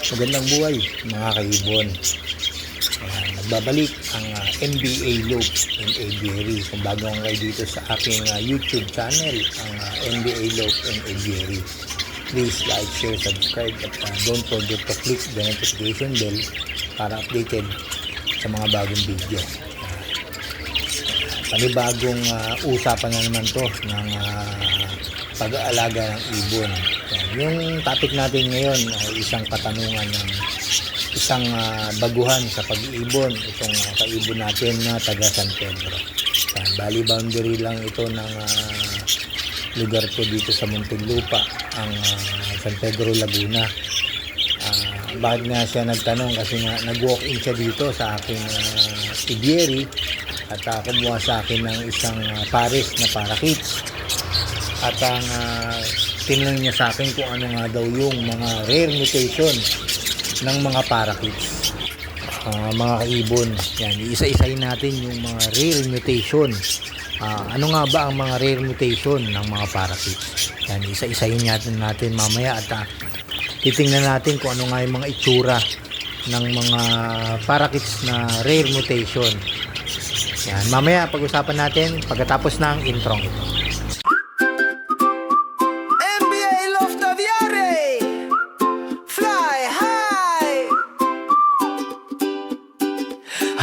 Magandang buhay mga kaibon. Nagbabalik ang NBA Loop and Aviary. Kung bago ang kayo dito sa aking YouTube channel, ang NBA Loop and Aviary, please like, share, subscribe at don't forget to click the notification bell para updated sa mga bagong video. Panibagong usapan na naman to ng pag-aalaga ng ibon. Yung topic natin ngayon ay isang katanungan ng isang baguhan sa pag-iibon. Itong kaibon natin na taga San Pedro. Bali boundary lang ito ng lugar ko dito sa Muntinlupa, ang San Pedro, Laguna. Bakit nga siya nagtanong? Kasi nga nag-walk-in siya dito sa aking aviary at kumuha sa akin ng isang pares na parakeets. At ang tinanong niya sa akin kung ano nga daw yung mga rare mutation ng mga parakeets. Mga kaibon, yan, isa-isahin natin yung mga rare mutation. Ano nga ba ang mga rare mutation ng mga parakeets? Yan, isa-isahin natin mamaya at titingnan natin kung ano nga yung mga itsura ng mga parakeets na rare mutation. Yan, mamaya pag-usapan natin pagkatapos ng intro ito.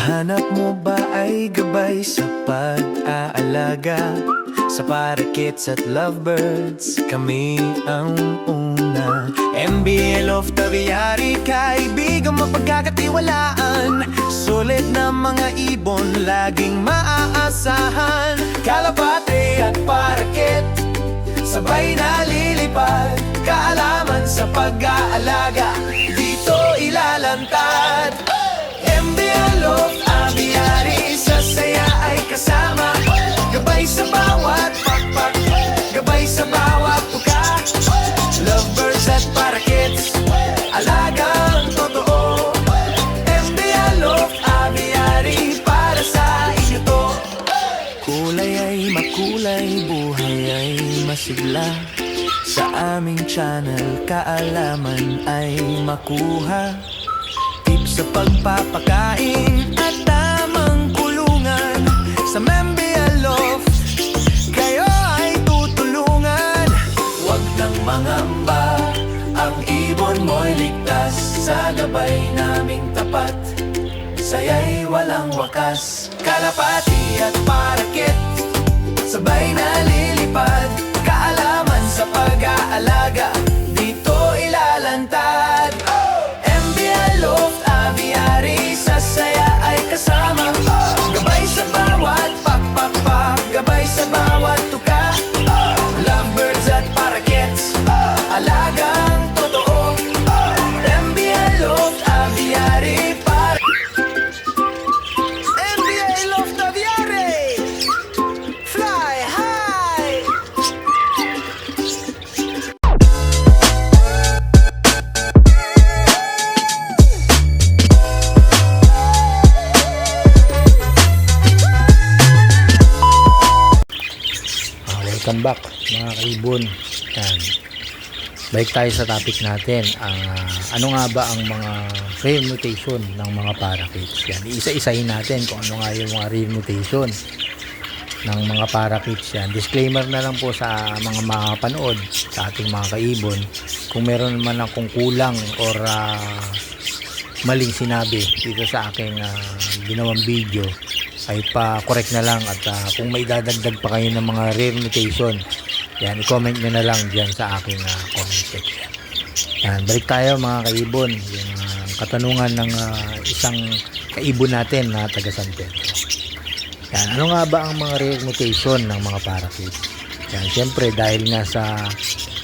Hanap mo ba ay gabay sa pag-aalaga sa parakeets at lovebirds? Kami ang una. MBL of Aviary, kaibigan mapagkakatiwalaan. Sulit na mga ibon, laging maaasahan. Kalapate at paraket, sabay na lilipad. Kaalaman sa pag-aalaga, dito ilalantad. MBL of Aviary, sa saya ay kasama. Gabay sa bawat pakpak, gabay sa bawat tuka. Lovebirds at parakeets, alagang totoo. MBL of Aviary, para sa inyo to. Kulay ay makulay, buhay ay masigla. Sa aming channel, kaalaman ay makuha. Sa pagpapakain at tamang kulungan, sa MBL of kayo ay tutulungan. Huwag nang mangamba, ang ibon mo'y ligtas. Sa gabay naming tapat, saya'y walang wakas. Kalapati at paraket, sabay na lilipad. Kaalaman sa pag-aalaga, dito ilalantad. MBL of Aviary, sa saya ay kasama. Gabay sa bawat pakpak, gabay sa bawat tuka. Lovebirds at parakeets, alagang totoo. MBL of Aviary, MBL of Aviary, fly high. Welcome back mga kaibon. Yan. Balik tayo sa topic natin. Ano nga ba ang mga rare mutation ng mga parakeets? Yan. Isa-isahin natin kung ano nga yung mga rare mutation ng mga parakeets. Yan. Disclaimer na lang po sa mga makapanood sa ating mga kaibon. Kung meron man akong kulang or maling sinabi dito sa aking ginawang video, ay pa-correct na lang. At kung may dadagdag pa kayo ng mga rare mutation, yan, i-comment nyo na lang dyan sa aking comment section. Yan, balik tayo mga kaibon. Yung katanungan ng isang kaibon natin na taga San Pedro. Yan, ano nga ba ang mga rare mutation ng mga parakeets? Yan, syempre dahil nga sa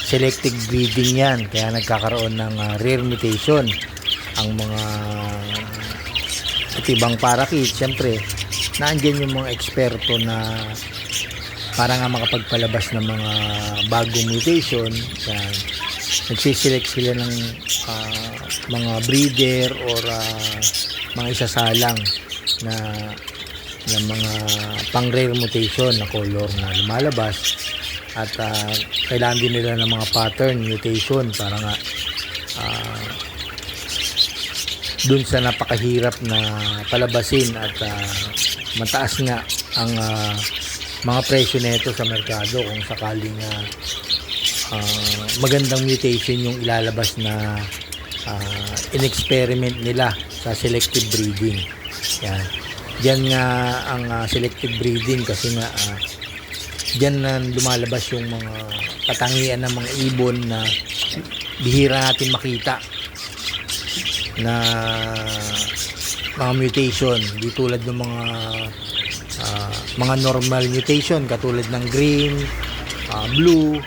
selective breeding yan, kaya nagkakaroon ng rare mutation ang mga ibang parakeets. Syempre naandyan yung mga eksperto na para nga makapagpalabas ng mga bagong mutation. Yan, nagsiselect sila ng mga breeder or mga isasalang na mga pang rare mutation na color na lumalabas. At kailangan din nila ng mga pattern mutation para nga dun sa napakahirap na palabasin at mataas nga ang mga presyo nito sa merkado kung sakaling magandang mutation yung ilalabas na in-experiment nila sa selective breeding. Yan. Diyan nga ang selective breeding kasi nga diyan na lumalabas yung mga katangian ng mga ibon na bihira natin makita na mga mutation, di tulad ng mga normal mutation katulad ng green, blue,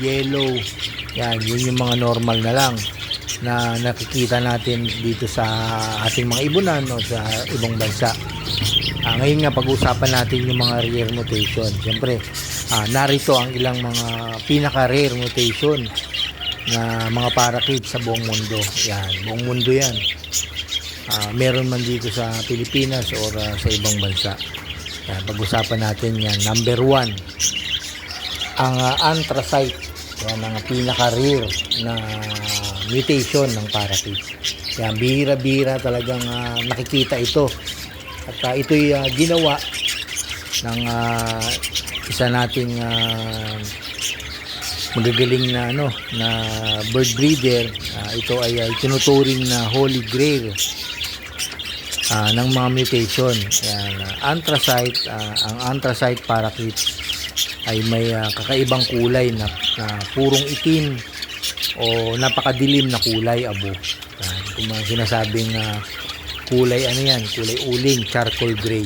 yellow. Yan, yun yung mga normal na lang na nakikita natin dito sa ating mga ibunan o sa ibang bansa. Ngayon nga pag-usapan natin yung mga rare mutation. Siyempre, narito ang ilang mga pinaka-rare mutation na mga parakeets sa buong mundo. Yan, buong mundo yan. Meron man dito sa Pilipinas o sa ibang bansa. Yan, pag-usapan natin yan. Number 1, ang anthracite. Yan ang pinaka-rare na mutation ng parakeets. Yan, bihira-bihira talagang nakikita ito. At ito'y ginawa ng isa nating magagaling na na bird breeder. Ito ay tinuturing na holy grail ng mga mutation. Yan, anthracite, ang anthracite parakeets ay may kakaibang kulay na purong itim o napakadilim na kulay abo. Yan, kung mga sinasabing kulay kulay uling, charcoal gray.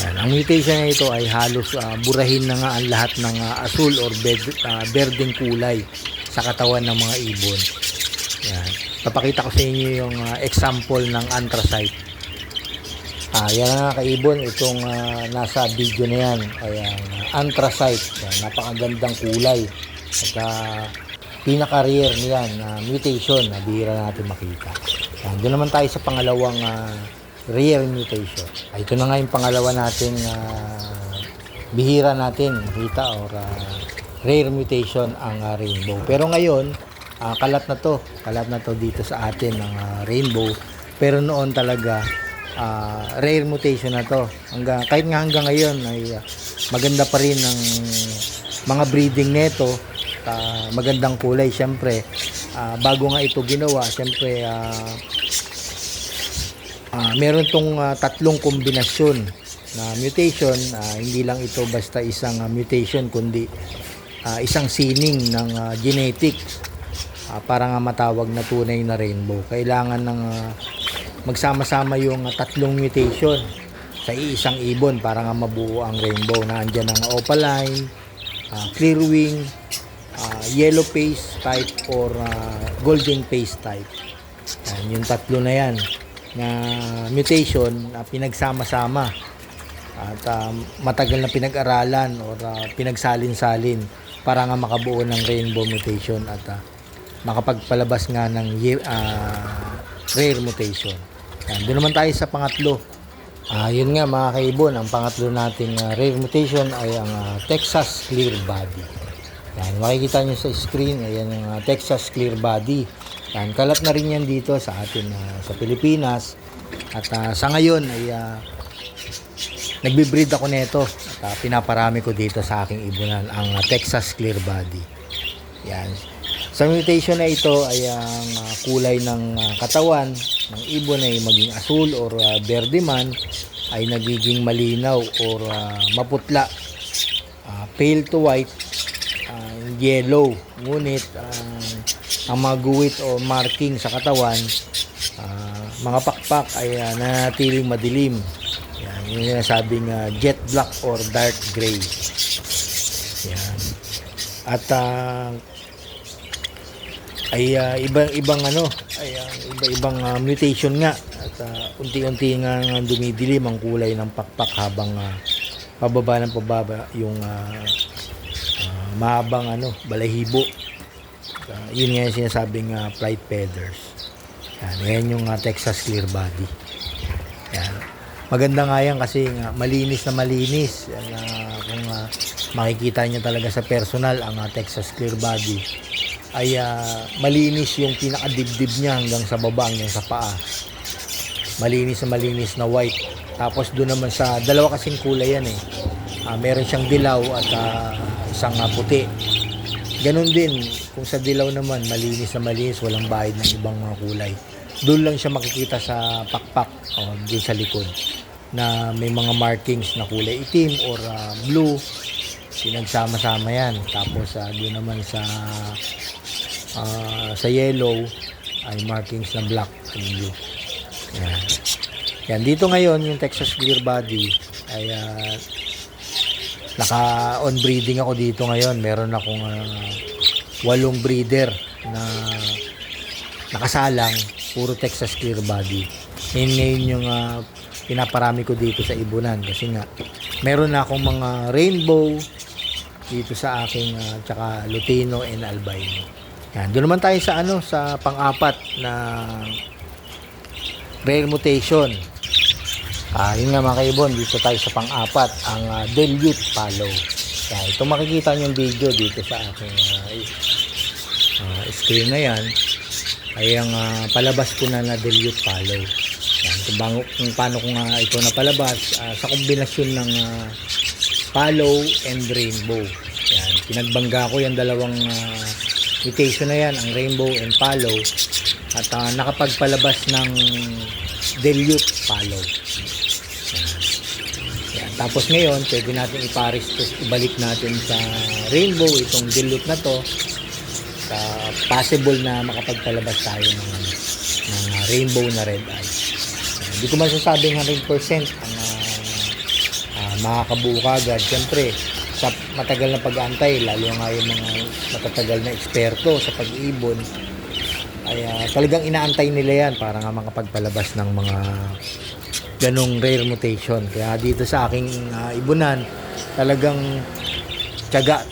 Yan, ang mutation na ito ay halos burahin na nga ang lahat ng asul or berdeng kulay sa katawan ng mga ibon. Yan, papakita ko sa inyo yung example ng anthracite. Yan nga kaibon, itong nasa video na yan ay anthracite. Yan, napakagandang kulay at pinaka-rare niyan na mutation na bihira natin makita. Yan, doon naman tayo sa pangalawang rare mutation. Ito na nga yung pangalawa nating bihira natin makita or rare mutation ang rainbow. Pero ngayon, kalat na to dito sa atin ng rainbow. Pero noon talaga rare mutation na to. Kahit nga hanggang ngayon ay maganda pa rin ang mga breeding neto. Magandang kulay syempre. Bago nga ito ginawa, syempre meron tong tatlong kombinasyon na mutation. Hindi lang ito basta isang mutation kundi isang sining ng genetics para nga matawag na tunay na rainbow. Kailangan ng magsama-sama yung tatlong mutation sa isang ibon para nga mabuo ang rainbow. Na andyan ang opaline, clear wing, yellow face type or golden face type. Yung tatlo na yan na mutation pinagsama-sama at matagal na pinag-aralan or pinagsalin-salin para nga makabuo ng rainbow mutation at makapagpalabas nga ng rare mutation. Doon naman tayo sa pangatlo. Yun nga mga kaibon, ang pangatlo nating rare mutation ay ang Texas clear body. Yan, makikita nyo sa screen, ayan yung Texas clear body. Yan, kalat na rin yan dito sa atin sa Pilipinas. At sa ngayon ay nagbe-breed ako nito at pinaparami ko dito sa aking ibunan ang Texas clear body. Yan. Sa mutation na ito ay ang kulay ng katawan ng ibon ay maging asul or berde man ay nagiging malinaw or maputla, pale to white, yellow. Ngunit ang mga guwit o marking sa katawan, mga pakpak ay nanatiling madilim. Yan, yung sinasabing jet black or dark gray. Yan. At iba-ibang iba-ibang mutation nga at unti-unti nga dumidilim ang kulay ng pakpak habang pababa ng pababa yung mahabang balahibo. Yun nga yung sinasabing flight feathers. Yan yung Texas clear body. Yan. Maganda nga yan kasi malinis na malinis. Yan, kung makikita niyo talaga sa personal ang Texas clear body ay malinis yung pinakadibdib niya hanggang sa baba, hanggang sa paa. Malinis na white. Tapos doon naman sa dalawa kasing kulay yan eh. Meron siyang dilaw at isang puti. Ganon din, kung sa dilaw naman, malinis, walang bahid ng ibang mga kulay. Doon lang siya makikita sa pakpak o doon sa likod na may mga markings na kulay itim or blue. Pinagsama-sama yan. Tapos doon naman sa yellow ay markings na black and blue. Yan. Yan. Dito ngayon, yung Texas Clear Body ay naka-on breeding ako dito ngayon. Meron akong 8 breeder na nakasalang, puro Texas Clear Body. Ngayon yung pinaparami ko dito sa ibunan kasi nga meron na akong mga rainbow dito sa aking tsaka Lutino and Albino. Yan, doon naman tayo sa sa pang-apat na rare mutation. Yun nga mga kaibon, dito tayo sa pang-apat, ang Dilute Palo. Yan, ito makikita niyo yung video dito sa aking screen na yan ay ang palabas ko na Dilute Palo. Yan, kung paano ko nga ito napalabas sa kombinasyon ng Palo and Rainbow. Yan, pinagbangga ko yung dalawang mutation na yan, ang Rainbow and Palo, at nakapagpalabas ng Dilute Palo. Yan. Tapos ngayon, pwede natin ipares to, ibalik natin sa Rainbow itong Dilute na to. Possible na makapagpalabas tayo ng Rainbow na Red Eye. Hindi ko masasabing 100% ang makakabuo kagad. Siyempre, sa matagal na pag-aantay, lalo nga yung mga matatagal na eksperto sa pag-ibon, ay talagang inaantay nila yan para nga makapagpalabas ng mga ganong rare mutation. Kaya dito sa aking ibunan, talagang tsaga,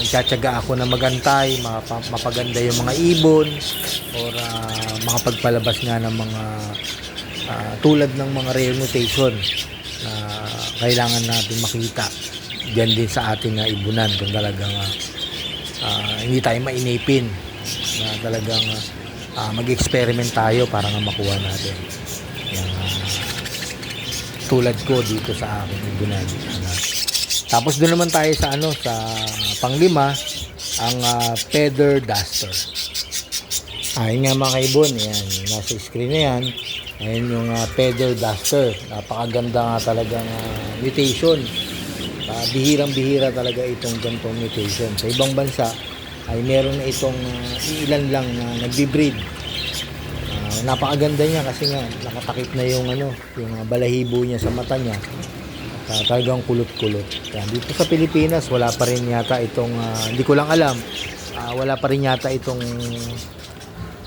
nagtsatsaga ako na magantay, mapaganda yung mga ibon, or makapagpalabas nga ng mga tulad ng mga rare mutation na kailangan natin makita diyan din sa ating ibunan kung talagang hindi tayo mainipin na talagang mag-experiment tayo para nga makuha natin yung tulad ko dito sa aking ibunan. Tapos doon naman tayo sa sa panglima, ang Feather Duster. Ayun nga mga kaibon, yan, nasa screen na yan. Ayun yung Feather Duster. Napakaganda nga talagang mutation. Bihirang-bihira talaga itong ganitong mutation. Sa ibang bansa ay meron na itong ilan lang na nagbi-breed. Napakaganda niya kasi nga nakatakip na yung yung balahibo niya sa mata niya. Talagang kulot-kulot. Yan. Dito sa Pilipinas wala pa rin yata itong hindi ko lang alam. Wala pa rin yata itong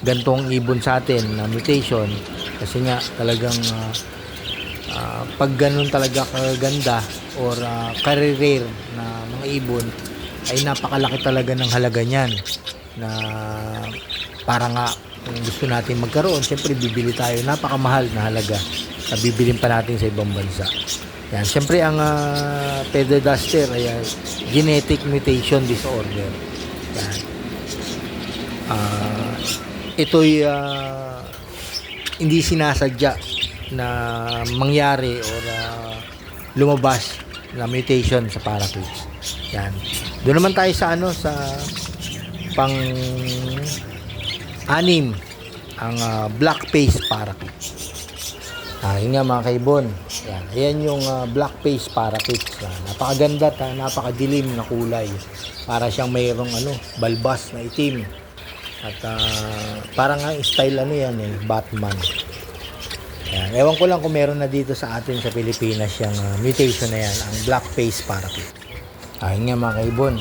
gantong ibon sa atin na mutation kasi nga talagang pag ganun talaga kaganda or rare na mga ibon ay napakalaki talaga ng halaga niyan na para nga kung gusto natin magkaroon, siyempre bibili tayo napakamahal na halaga na bibilin pa natin sa ibang bansa. Yan, siyempre ang Feather Duster ay genetic mutation disorder. Yan. Ito'y hindi sinasadya na mangyari or lumabas na mutation sa parakeets. Yan. Doon naman tayo sa sa pang-anim, ang black face parakeet. Yun nga mga kaibon. Yan. Ayan yung black face parakeet. Napakaganda at napakadilim na kulay. Para siyang mayroong balbas na itim. At parang nga style yan Batman. Yan. Ewan ko lang kung meron na dito sa atin sa Pilipinas yung mutation na yan, ang black face parakeet. Ayun nga mga kaibon,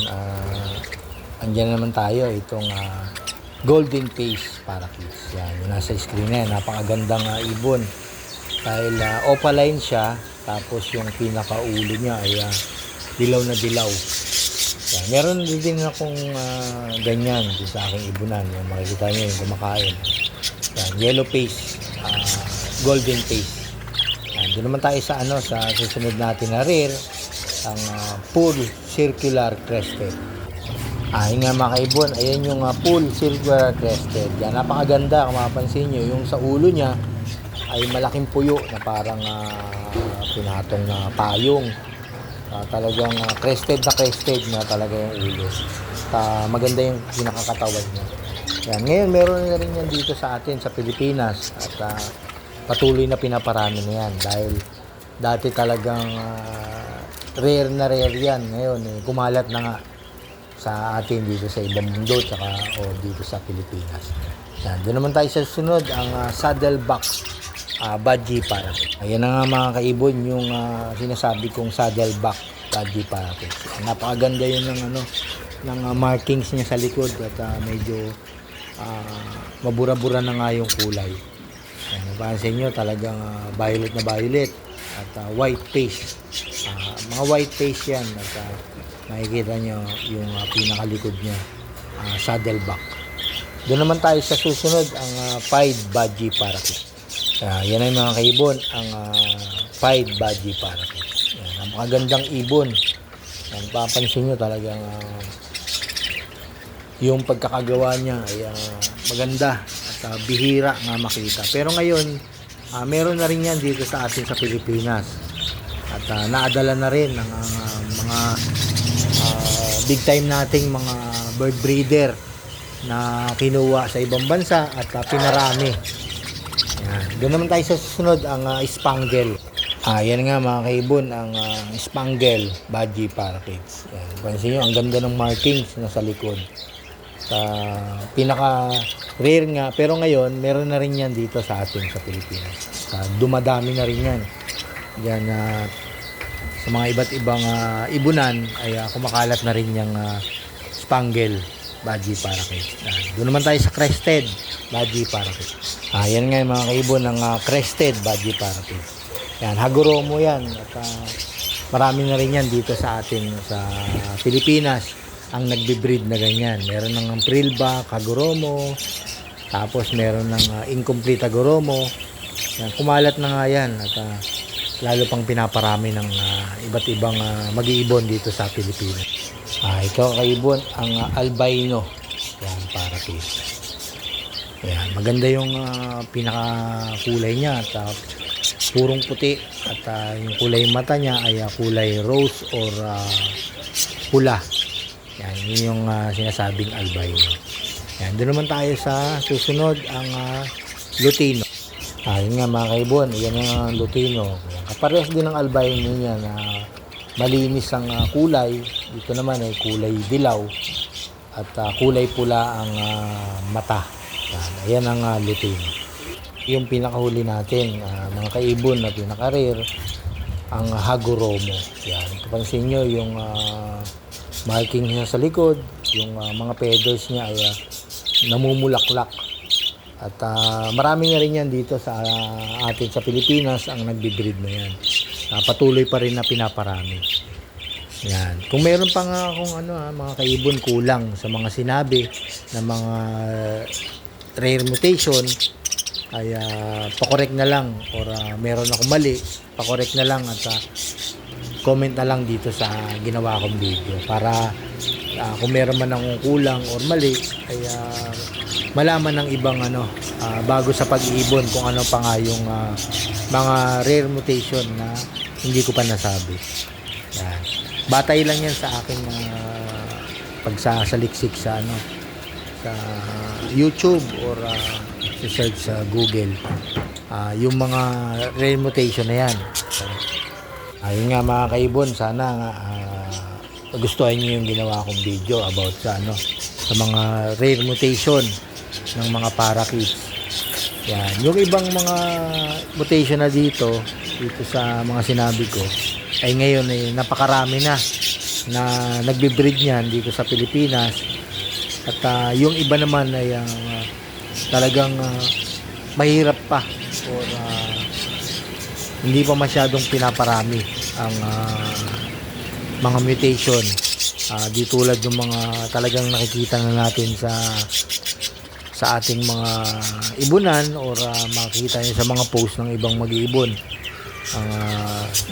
andyan naman tayo itong golden face parakeet. Yan, nasa screen na yan, napakagandang ibon. Dahil opaline siya, tapos yung pinakaulo niya ay dilaw na dilaw. Yan, meron din akong ganyan sa aking ibunan. Yan, makikita nyo yung kumakain. Yan, yellow face, golden face. Yan, doon naman tayo sa sa susunod natin na rare, ang full circular crested. Ayun nga mga kaibon, ayan yung full silver crested. Yan, napakaganda kung mapapansin nyo. Yung sa ulo niya ay malaking puyo na parang pinatong na payong. Talagang crested na talaga yung ulo. Maganda yung pinakakatawan niya. Yan, ngayon meron na rin yan dito sa atin sa Pilipinas at patuloy na pinaparami na yan dahil dati talagang rare na rare yan. Ngayon kumalat na nga sa atin dito sa ibang mundo o dito sa Pilipinas. Yan, doon naman tayo sa susunod ang saddleback budgie parakeet. Ayan na nga mga kaibon yung sinasabi kong saddleback budgie parakeet. Napakaganda yun ng markings niya sa likod at medyo mabura-bura na nga yung kulay. Napansin nyo talagang violet na violet at white face. Mga white face yan at makikita nyo yung pinakalikod niya, saddleback. Doon naman tayo sa susunod ang pied budgie parakeet. Yan ay mga kaibon, ang pied budgie parakeet. Ang magandang ibon. Yan, papansin nyo talagang yung pagkakagawa niya ay maganda at bihira nga makita. Pero ngayon, meron na rin yan dito sa atin sa Pilipinas. At naadala na rin ng mga big time nating mga bird breeder na kinuha sa ibang bansa at pinarami. Yan. Doon naman tayo sa susunod ang spangle. Yan nga mga kaibon ang spangle budgie parakeets. Yan. Pansin nyo, ang ganda ng markings na sa likod. Pinaka rare nga pero ngayon meron na rin yan dito sa atin sa Pilipinas. Dumadami na rin yan. Yan sa mga iba't ibang ibunan ay kumakalat na rin yung spangle budgie parakeet. Doon naman tayo sa crested budgie parakeet. Yan nga mga kaibon ng crested budgie parakeet. Yan, Hagoromo yan at marami na rin yan dito sa atin sa Pilipinas ang nagbe-breed na ganyan. Meron ng frillback Hagoromo, tapos meron ng incomplete Hagoromo. Yan, kumalat na nga yan at lalo pang pinaparami ng iba't ibang mag-iibon dito sa Pilipinas. Ito kaibon ang albino. Yan, parakeet. Yan, maganda yung pinakakulay niya at purong puti at yung kulay mata niya ay kulay rose or pula. Yan, yun yung sinasabing albino. Yan, doon naman tayo sa susunod ang lutino. Yun nga mga kaibon, yan yung lutino. Kaparehas din ng albino niya na malinis ang kulay. Dito naman ay kulay dilaw at kulay pula ang mata. Yan ang lutino. Yung pinakahuli natin, mga kaibon na pinaka-rare, ang Hagoromo. Yan, kapansin nyo yung marking niya sa likod, yung mga feathers niya ay namumulaklak. At marami na rin yan dito sa atin sa Pilipinas ang nagbe-breed na yan. Patuloy pa rin na pinaparami. Yan. Kung meron pa nga akong mga kaibon kulang sa mga sinabi na mga rare mutation, ay pakorek na lang or meron akong mali, pakorek na lang at comment na lang dito sa ginawa kong video para kung meron man akong kulang or mali ay malaman ng ibang bago sa pag-iibon kung ano pa nga yung mga rare mutation na hindi ko pa nasabi. Yan. Batay lang yan sa aking pagsasaliksik sa sa YouTube or search sa Google. Yung mga rare mutation na yan. Ayun nga mga kaibon, sana nga gustuhan niyo yung ginawa kong video about sa mga rare mutation ng mga parakeets. Yan, yung ibang mga mutation na dito sa mga sinabi ko ay ngayon ay napakarami na nagbe-breed niyan dito sa Pilipinas. At yung iba naman ay talagang mahirap pa or hindi pa masyadong pinaparami ang mga mutation di tulad ng mga talagang nakikita na natin sa ating mga ibunan or makikita nyo sa mga post ng ibang mag-iibon.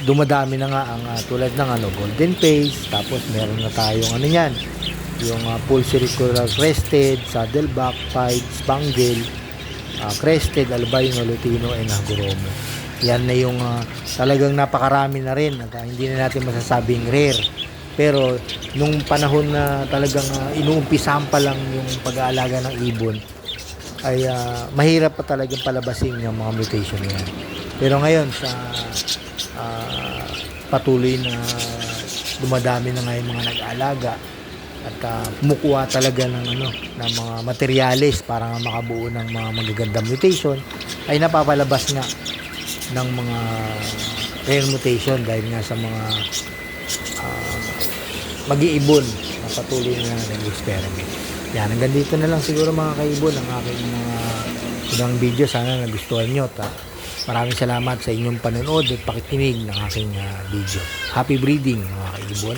Dumadami na nga ang tulad ng golden face, tapos meron na tayong yung full circular crested, saddleback, pied, spangle, crested, albino, lutino, and hagoromo. Yan na yung talagang napakarami na rin at hindi na natin masasabing rare. Pero nung panahon na talagang inuumpisahan pa lang yung pag-aalaga ng ibon, ay mahirap pa talagang palabasin yung mga mutation yan. Pero ngayon sa patuloy na dumadami na ngayon mga nag-aalaga at kumukuha talaga ng ng mga materyales para nga makabuo ng mga magagandang mutation, ay napapalabas nga ng mga rare mutation dahil nga sa mga mag-iibon na patuloy na nag-experiment. Yan, hanggang dito na lang siguro mga kaibon ang aking mga unang video. Sana nagustuhan nyo. Maraming salamat sa inyong panonood at pakikinig ng aking video. Happy breeding mga kaibon.